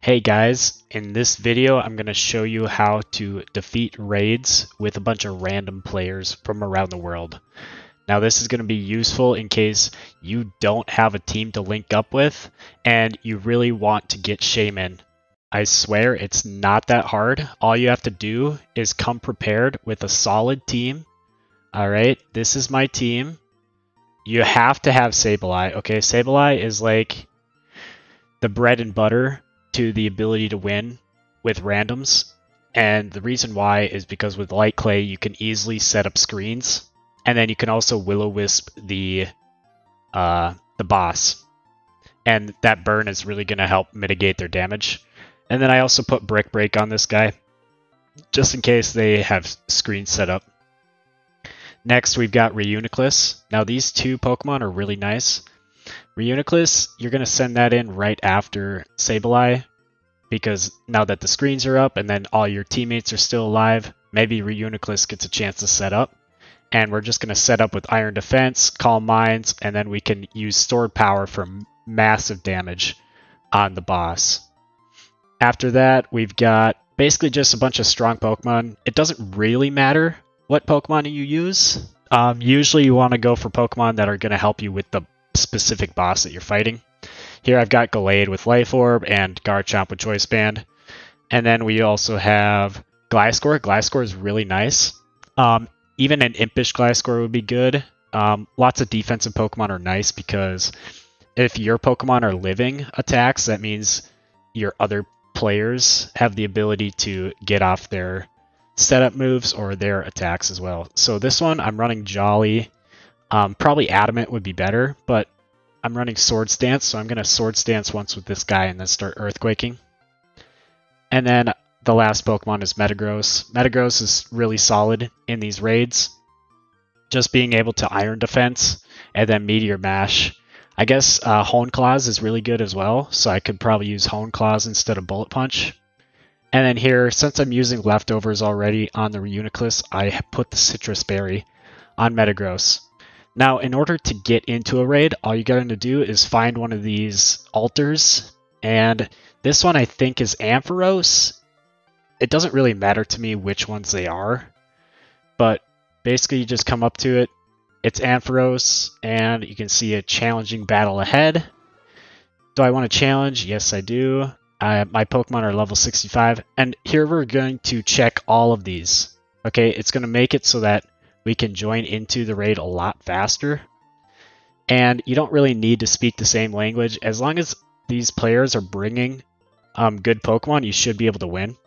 Hey guys, in this video I'm going to show you how to defeat raids with a bunch of random players from around the world. Now this is going to be useful in case you don't have a team to link up with and you really want to get Shaymin. I swear it's not that hard. All you have to do is come prepared with a solid team. Alright, this is my team. You have to have Sableye. Okay, Sableye is like the bread and butter to the ability to win with randoms. And the reason why is because with Light Clay, you can easily set up screens. And then you can also Will-O-Wisp the boss. And that burn is really going to help mitigate their damage. And then I also put Brick Break on this guy, just in case they have screens set up. Next, we've got Reuniclus. Now these two Pokemon are really nice. Reuniclus, you're going to send that in right after Sableye, because now that the screens are up and then all your teammates are still alive, maybe Reuniclus gets a chance to set up. And we're just going to set up with Iron Defense, Calm Minds, and then we can use Stored Power for massive damage on the boss. After that, we've got basically just a bunch of strong Pokemon. It doesn't really matter what Pokemon you use. Usually you want to go for Pokemon that are going to help you with the specific boss that you're fighting. Here I've got Gallade with Life Orb and Garchomp with Choice Band. And then we also have Gliscor. Gliscor is really nice. Even an Impish Gliscor would be good. Lots of defensive Pokemon are nice because if your Pokemon are living attacks, that means your other players have the ability to get off their setup moves or their attacks as well. So this one, I'm running Jolly. Probably Adamant would be better, but I'm running Sword Stance, so I'm going to Sword Stance once with this guy and then start Earthquaking. And then the last Pokemon is Metagross. Metagross is really solid in these raids. Just being able to Iron Defense and then Meteor Mash. I guess Hone Claws is really good as well, so I could probably use Hone Claws instead of Bullet Punch. And then here, since I'm using leftovers already on the Reuniclus, I put the Citrus Berry on Metagross. Now, in order to get into a raid, all you got to do is find one of these altars. And this one I think is Ampharos. It doesn't really matter to me which ones they are. But basically you just come up to it. It's Ampharos, and you can see a challenging battle ahead. Do I want to challenge? Yes, I do. My Pokemon are level 65. And here we're going to check all of these. Okay, it's going to make it so that we can join into the raid a lot faster. And you don't really need to speak the same language. As long as these players are bringing good Pokemon, you should be able to win.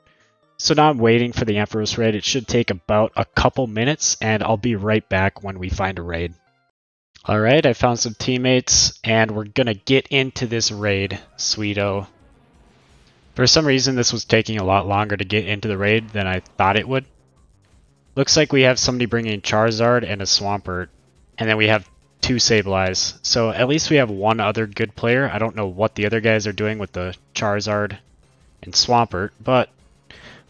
So now I'm waiting for the Ampharos raid. It should take about a couple minutes, and I'll be right back when we find a raid. Alright, I found some teammates, and we're going to get into this raid, Sweeto. For some reason, this was taking a lot longer to get into the raid than I thought it would. Looks like we have somebody bringing Charizard and a Swampert, and then we have two Sableyes. So at least we have one other good player. I don't know what the other guys are doing with the Charizard and Swampert, but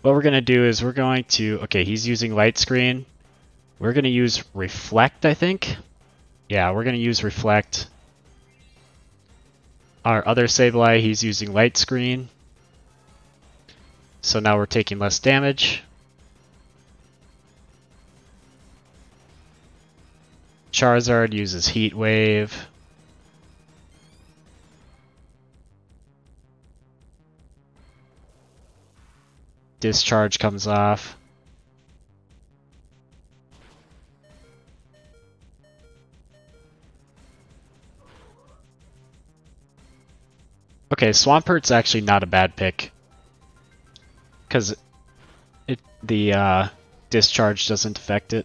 what we're going to do is we're going to... Okay, he's using Light Screen. We're going to use Reflect, I think. Yeah, we're going to use Reflect. Our other Sableye, he's using Light Screen. So now we're taking less damage. Charizard uses Heat Wave. Discharge comes off. Okay, Swampert's actually not a bad pick, because the discharge doesn't affect it.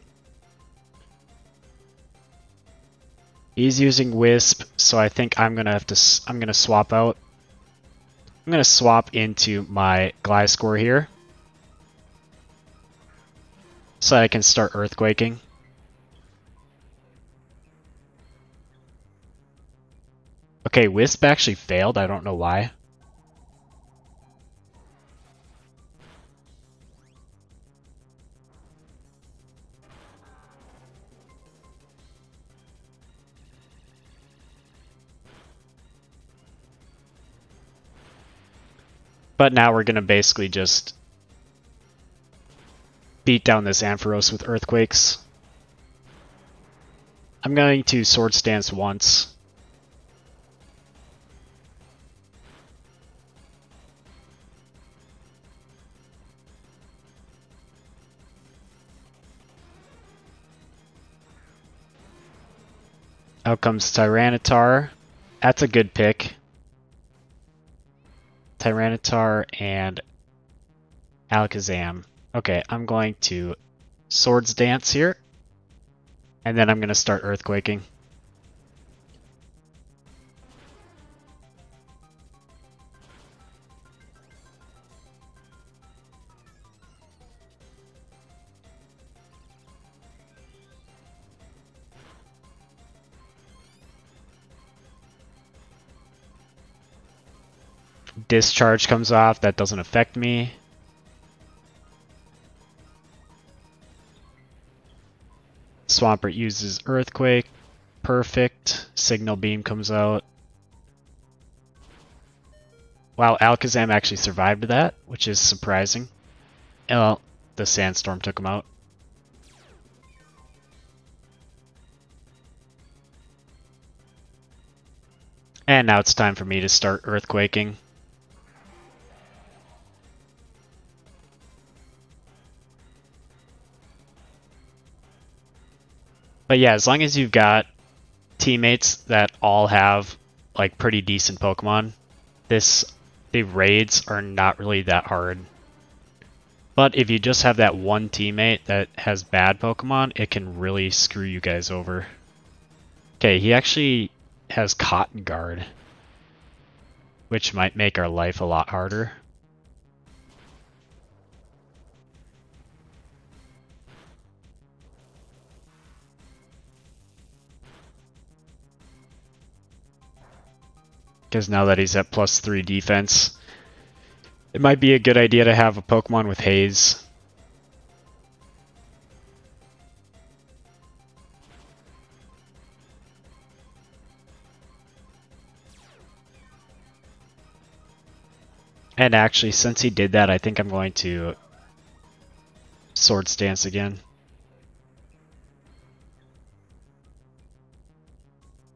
He's using Wisp, so I think I'm gonna swap out. I'm gonna swap into my Gliscor here, so I can start Earthquaking. Okay, Wisp actually failed. I don't know why. But now we're going to basically just beat down this Ampharos with Earthquakes. I'm going to Sword Stance once. Out comes Tyranitar. That's a good pick. Tyranitar and Alakazam. Okay, I'm going to Swords Dance here. And then I'm going to start Earthquaking. Discharge comes off, that doesn't affect me. Swampert uses Earthquake. Perfect. Signal Beam comes out. Wow, Alakazam actually survived that, which is surprising. Well, the Sandstorm took him out. And now it's time for me to start Earthquaking. But yeah, as long as you've got teammates that all have like pretty decent Pokemon, the raids are not really that hard. But if you just have that one teammate that has bad Pokemon, it can really screw you guys over. Okay, he actually has Cotton Guard, which might make our life a lot harder. Because now that he's at +3 defense, it might be a good idea to have a Pokemon with Haze. And actually, since he did that, I think I'm going to Swords Dance again.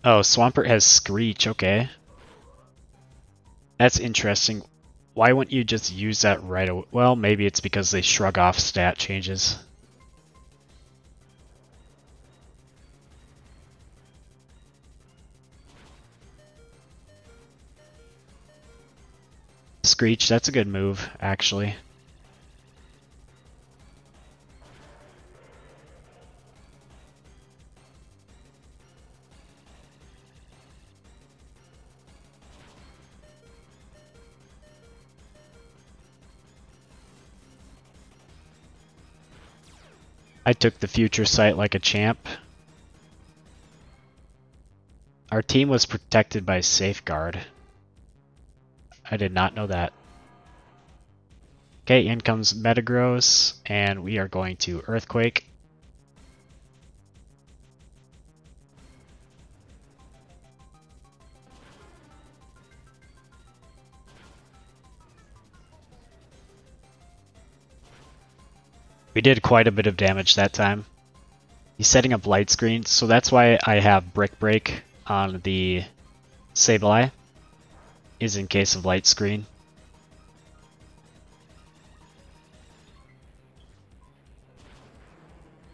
Oh, Swampert has Screech, okay. That's interesting. Why wouldn't you just use that right away? Well, maybe it's because they shrug off stat changes. Screech, that's a good move, actually. I took the Future Sight like a champ. Our team was protected by Safeguard. I did not know that. Okay, in comes Metagross, and we are going to Earthquake. We did quite a bit of damage that time. He's setting up Light Screen, so that's why I have Brick Break on the Sableye, is in case of Light Screen.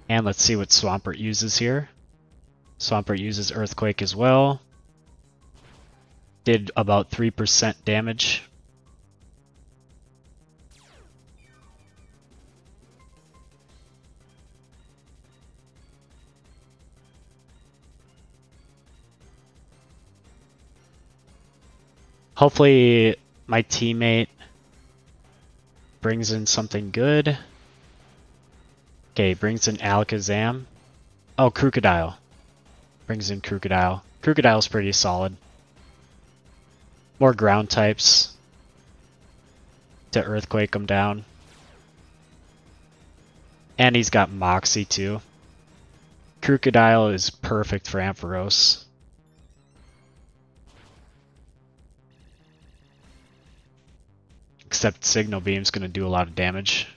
And let's see what Swampert uses here. Swampert uses Earthquake as well. Did about 3% damage. Hopefully my teammate brings in something good. Okay, brings in Alakazam. Oh, Crocodile. Brings in Crocodile. Crocodile's pretty solid. More ground types to Earthquake him down. And he's got Moxie too. Crocodile is perfect for Ampharos. except Signal Beam's going to do a lot of damage.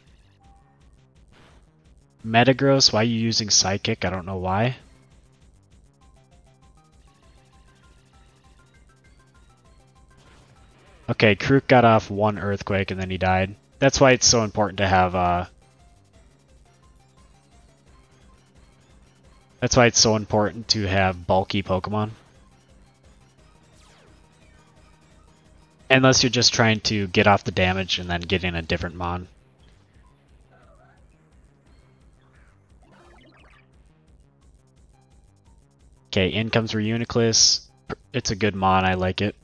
Metagross, why are you using Psychic? I don't know why. Okay, Krook got off one Earthquake and then he died. That's why it's so important to have that's why it's so important to have bulky Pokemon. Unless you're just trying to get off the damage and then get in a different Mon. Okay, in comes Reuniclus. It's a good Mon, I like it.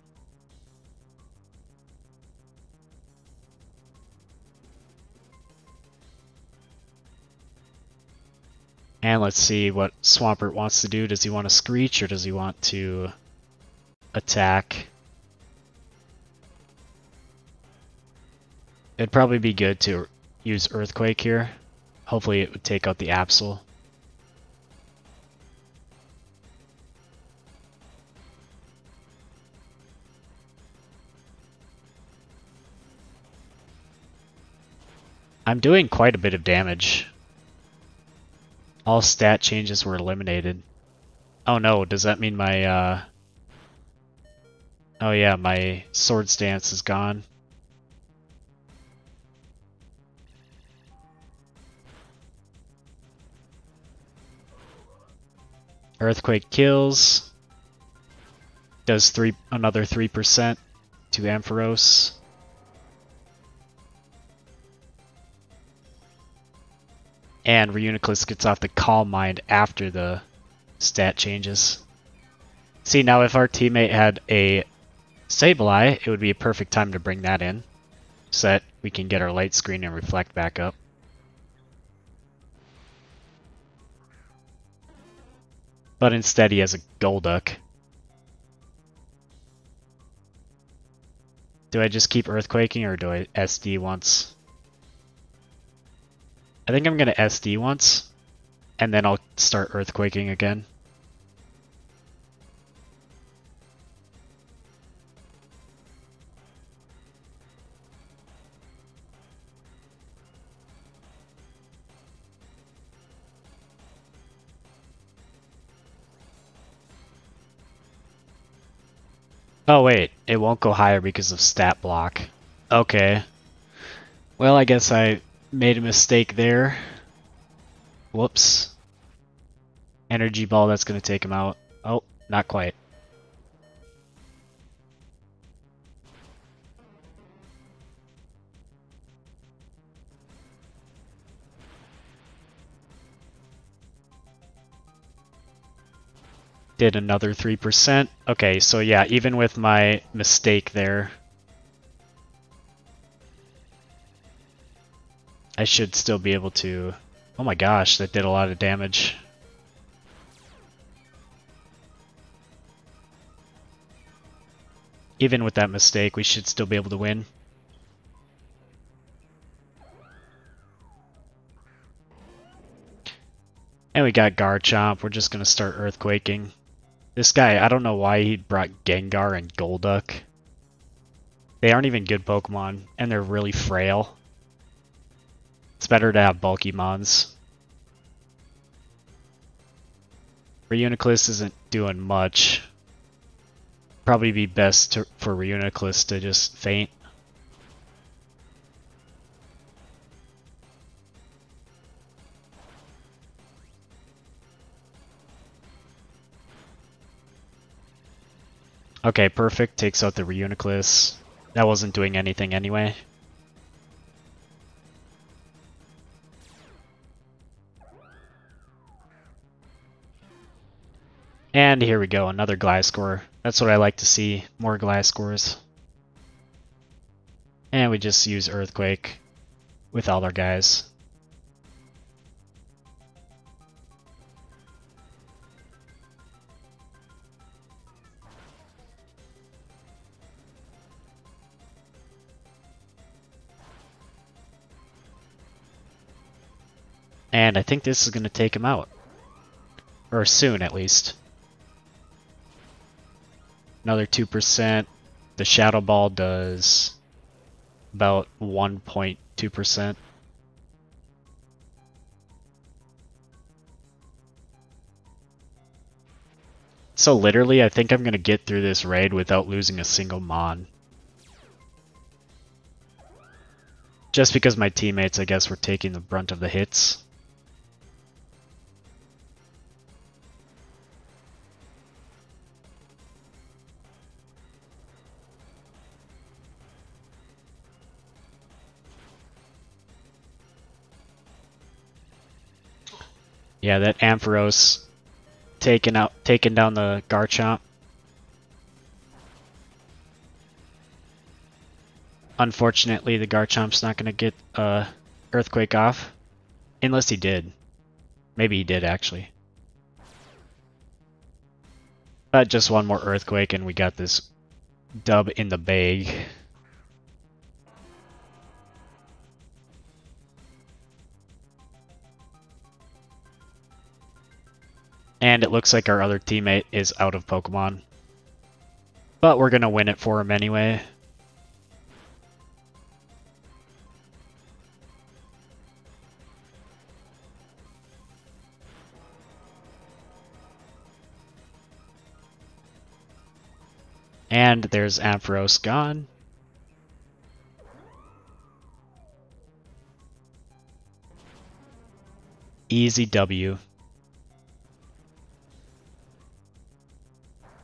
And let's see what Swampert wants to do. Does he want to Screech or does he want to attack? It'd probably be good to use Earthquake here. Hopefully it would take out the Absol. I'm doing quite a bit of damage. All stat changes were eliminated. Oh no, does that mean my oh yeah, my Sword Stance is gone. Earthquake kills. Does another 3% to Ampharos. And Reuniclus gets off the Calm Mind after the stat changes. See, now if our teammate had a Sableye, it would be a perfect time to bring that in, so that we can get our light screen and reflect back up. But instead he has a Golduck. Do I just keep Earthquaking or do I SD once? I think I'm going to SD once, and then I'll start Earthquaking again. Oh wait, it won't go higher because of stat block. Okay. Well, I guess I made a mistake there. Whoops. Energy Ball, that's going to take him out. Oh, not quite. Did another 3%. Okay, so yeah, even with my mistake there, I should still be able to... Oh my gosh, that did a lot of damage. Even with that mistake, we should still be able to win. And we got Garchomp. We're just going to start Earthquaking. This guy, I don't know why he brought Gengar and Golduck. They aren't even good Pokemon, and they're really frail. It's better to have bulky Mons. Reuniclus isn't doing much. Probably be best for Reuniclus to just faint. Okay, perfect. Takes out the Reuniclus. That wasn't doing anything anyway. And here we go, another Gliscor. That's what I like to see, more Gliscors. And we just use Earthquake with all our guys. And I think this is going to take him out. Or soon, at least. Another 2%. The Shadow Ball does about 1.2%. So literally, I think I'm going to get through this raid without losing a single mon. Just because my teammates, I guess, were taking the brunt of the hits. Yeah, that Ampharos taking down the Garchomp. Unfortunately, the Garchomp's not going to get Earthquake off. Unless he did. Maybe he did, actually. But just one more Earthquake and we got this dub in the bag. And it looks like our other teammate is out of Pokemon. But we're going to win it for him anyway. And there's Ampharos gone. Easy W.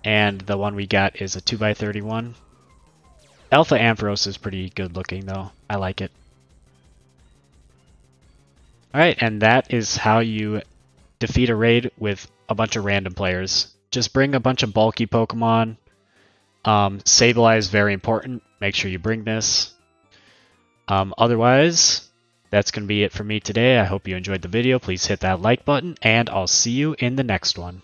And the one we got is a 2x31. Alpha Ampharos is pretty good looking though. I like it. Alright, and that is how you defeat a raid with a bunch of random players. Just bring a bunch of bulky Pokemon. Sableye is very important. Make sure you bring this. Otherwise, that's going to be it for me today. I hope you enjoyed the video. Please hit that like button, and I'll see you in the next one.